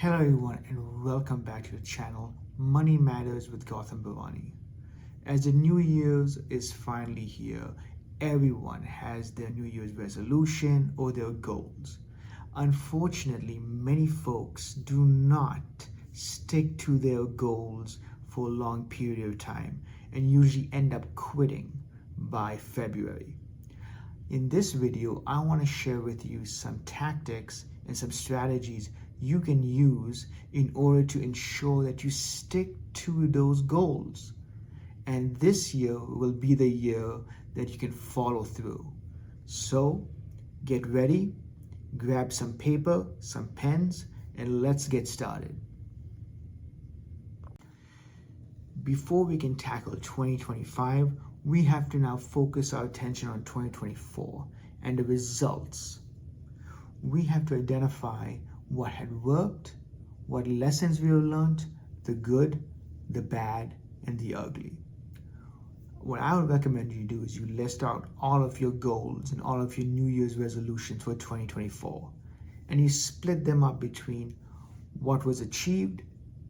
Hello everyone and welcome back to the channel Money Matters with Gautam Bhavani. As the New Year's is finally here, everyone has their New Year's resolution or their goals. Unfortunately, many folks do not stick to their goals for a long period of time and usually end up quitting by February. In this video, I want to share with you some tactics and some strategies you can use in order to ensure that you stick to those goals. And this year will be the year that you can follow through. So get ready, grab some paper, some pens, and let's get started. Before we can tackle 2025, we have to now focus our attention on 2024 and the results. We have to identify what had worked, what lessons we have learned, the good, the bad, and the ugly. What I would recommend you do is you list out all of your goals and all of your New Year's resolutions for 2024, and you split them up between what was achieved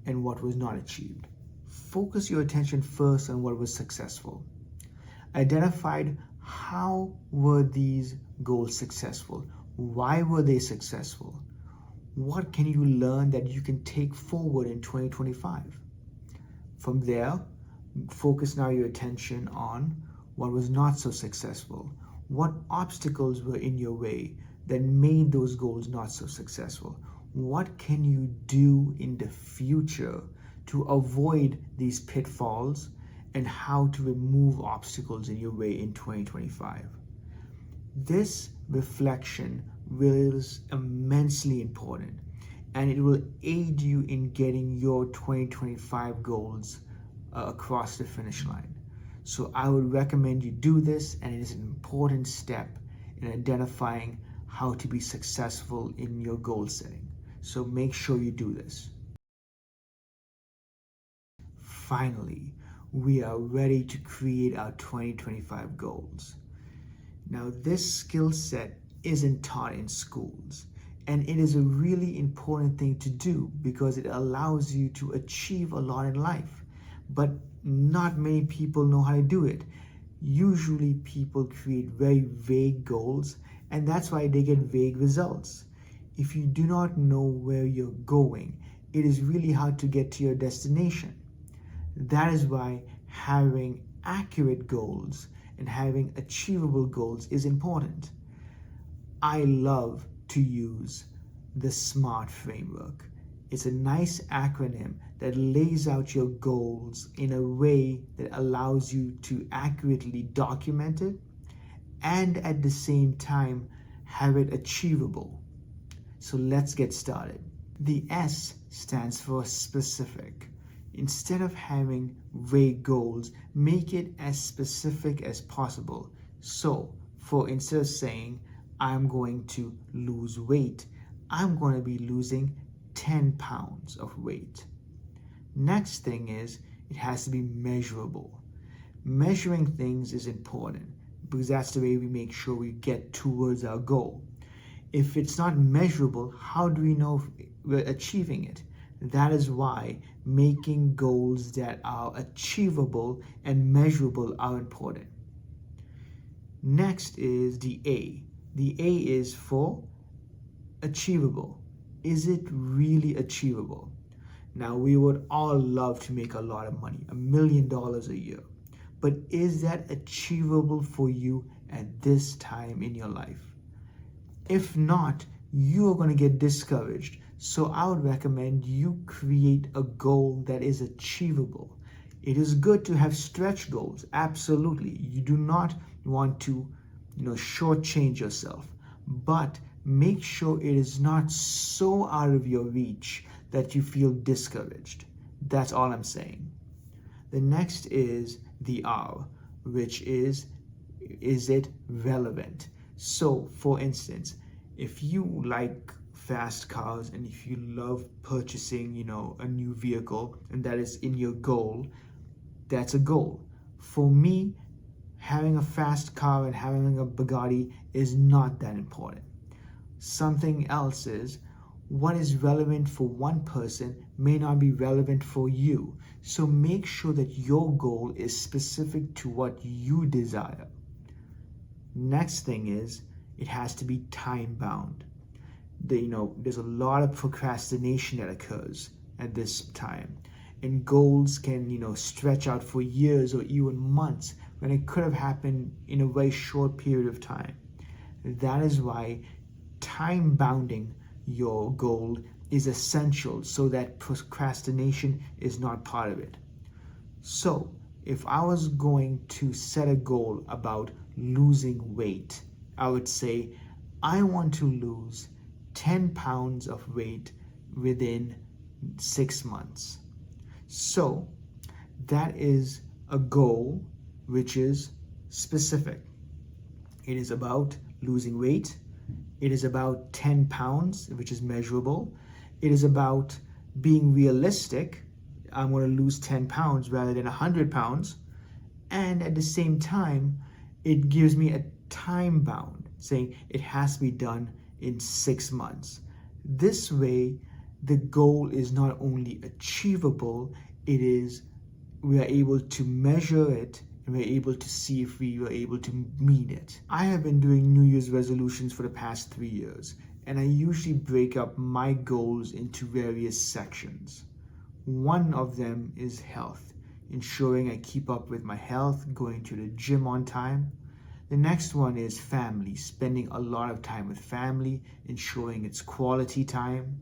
and what was not achieved. Focus your attention first on what was successful. Identified how were these goals successful? Why were they successful? What can you learn that you can take forward in 2025? From there, focus now your attention on what was not so successful. What obstacles were in your way that made those goals not so successful? What can you do in the future to avoid these pitfalls and how to remove obstacles in your way in 2025? This reflection is immensely important, and it will aid you in getting your 2025 goals across the finish line. So I would recommend you do this, and it is an important step in identifying how to be successful in your goal setting. So make sure you do this. Finally, we are ready to create our 2025 goals. Now, this skill set isn't taught in schools, and it is a really important thing to do because it allows you to achieve a lot in life. But not many people know how to do it. Usually people create very vague goals, and that's why they get vague results. If you do not know where you're going, it is really hard to get to your destination. That is why having accurate goals and having achievable goals is important. I love to use the SMART framework. It's a nice acronym that lays out your goals in a way that allows you to accurately document it and at the same time have it achievable. So let's get started. The S stands for specific. Instead of having vague goals, make it as specific as possible. So, instead of saying, I'm going to lose weight, I'm going to be losing 10 pounds of weight. Next thing is, it has to be measurable. Measuring things is important because that's the way we make sure we get towards our goal. If it's not measurable, how do we know if we're achieving it? That is why making goals that are achievable and measurable are important. Next is the A. The A is for achievable. Is it really achievable? Now, we would all love to make a lot of money, $1 million a year. But is that achievable for you at this time in your life? If not, you are going to get discouraged. So I would recommend you create a goal that is achievable. It is good to have stretch goals, absolutely. You do not want to, shortchange yourself, but make sure it is not so out of your reach that you feel discouraged. That's all I'm saying. The next is the R, which is it relevant? So, for instance, if you like fast cars and if you love purchasing, a new vehicle and that is in your goal, that's a goal. For me, having a fast car and having a Bugatti is not that important. Something else is, what is relevant for one person may not be relevant for you. So make sure that your goal is specific to what you desire. Next thing is, it has to be time bound. There's a lot of procrastination that occurs at this time, and goals can stretch out for years or even months when it could have happened in a very short period of time. That is why time bounding your goal is essential, so that procrastination is not part of it. So if I was going to set a goal about losing weight, I would say I want to lose 10 pounds of weight within 6 months. So that is a goal which is specific. It is about losing weight. It is about 10 pounds, which is measurable. It is about being realistic. I'm going to lose 10 pounds rather than 100 pounds. And at the same time, it gives me a time bound, saying it has to be done in 6 months. This way, the goal is not only achievable, we are able to measure it, and we're able to see if we were able to meet it. I have been doing New Year's resolutions for the past 3 years, and I usually break up my goals into various sections. One of them is health, ensuring I keep up with my health, going to the gym on time. The next one is family, spending a lot of time with family, ensuring it's quality time.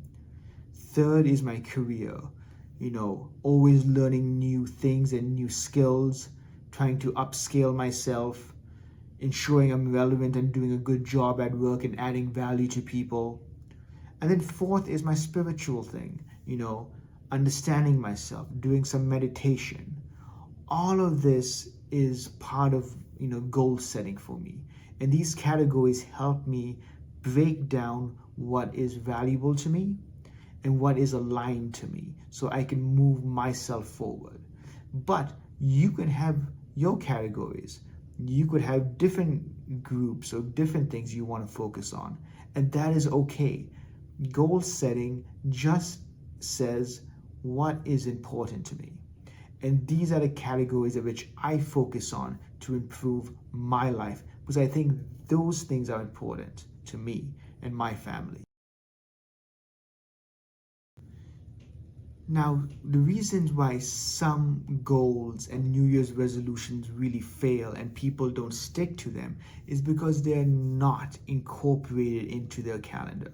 Third is my career, always learning new things and new skills, trying to upscale myself, ensuring I'm relevant and doing a good job at work and adding value to people. And then fourth is my spiritual thing, understanding myself, doing some meditation. All of this is part of goal setting for me, and these categories help me break down what is valuable to me and what is aligned to me, so I can move myself forward. But you can have your categories. You could have different groups or different things you want to focus on, and that is okay. Goal setting just says what is important to me. And these are the categories of which I focus on to improve my life, because I think those things are important to me and my family. Now, the reasons why some goals and New Year's resolutions really fail and people don't stick to them is because they're not incorporated into their calendar.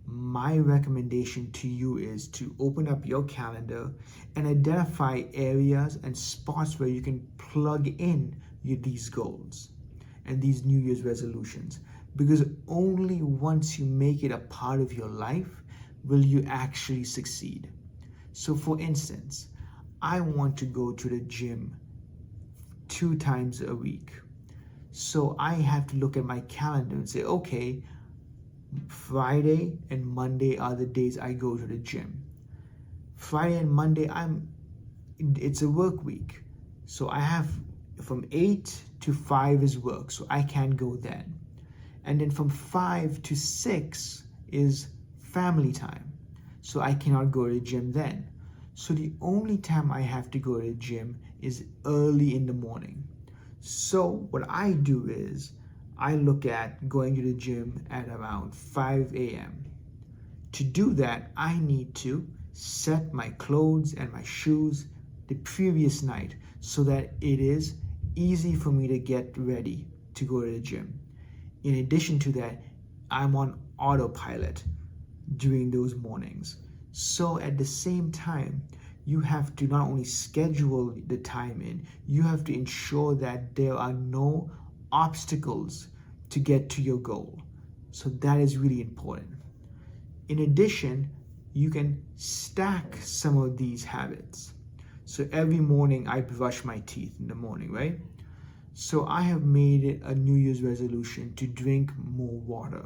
My recommendation to you is to open up your calendar and identify areas and spots where you can plug in these goals and these New Year's resolutions, because only once you make it a part of your life will you actually succeed. So for instance, I want to go to the gym 2 times a week. So I have to look at my calendar and say, okay, Friday and Monday are the days I go to the gym. Friday and Monday, it's a work week. So I have from 8 to 5 is work, so I can't go then. And then from 5 to 6 is family time, so I cannot go to the gym then. So the only time I have to go to the gym is early in the morning. So what I do is I look at going to the gym at around 5 a.m. To do that, I need to set my clothes and my shoes the previous night so that it is easy for me to get ready to go to the gym. In addition to that, I'm on autopilot during those mornings. So at the same time, you have to not only schedule the time in, you have to ensure that there are no obstacles to get to your goal. So that is really important. In addition, you can stack some of these habits. So every morning I brush my teeth in the morning, right? So I have made it a New Year's resolution to drink more water.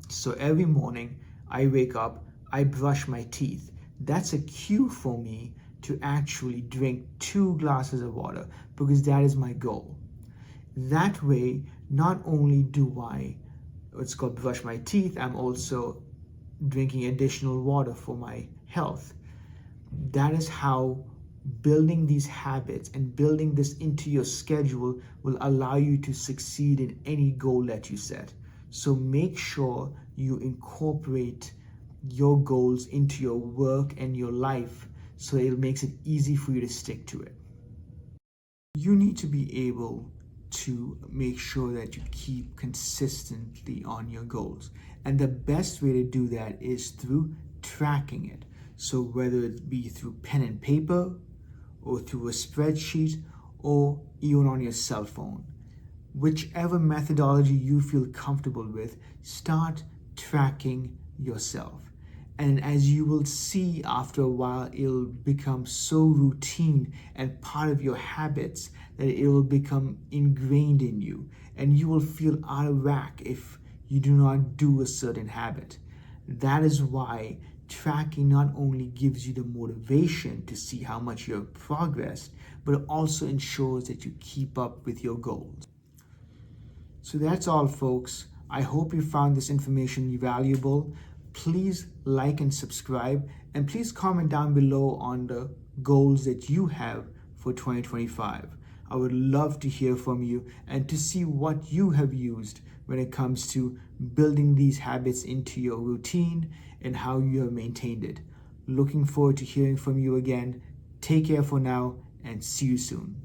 So every morning I wake up, I brush my teeth. That's a cue for me to actually drink 2 glasses of water, because that is my goal. That way, not only do I, brush my teeth, I'm also drinking additional water for my health. That is how building these habits and building this into your schedule will allow you to succeed in any goal that you set. So make sure you incorporate your goals into your work and your life so it makes it easy for you to stick to it. You need to be able to make sure that you keep consistently on your goals. And the best way to do that is through tracking it. So whether it be through pen and paper or through a spreadsheet or even on your cell phone, whichever methodology you feel comfortable with, start tracking yourself. And as you will see after a while, it'll become so routine and part of your habits that it will become ingrained in you. And you will feel out of whack if you do not do a certain habit. That is why tracking not only gives you the motivation to see how much you have progressed, but it also ensures that you keep up with your goals. So that's all, folks. I hope you found this information valuable. Please like and subscribe, and please comment down below on the goals that you have for 2025. I would love to hear from you and to see what you have used when it comes to building these habits into your routine and how you have maintained it. Looking forward to hearing from you again. Take care for now and see you soon.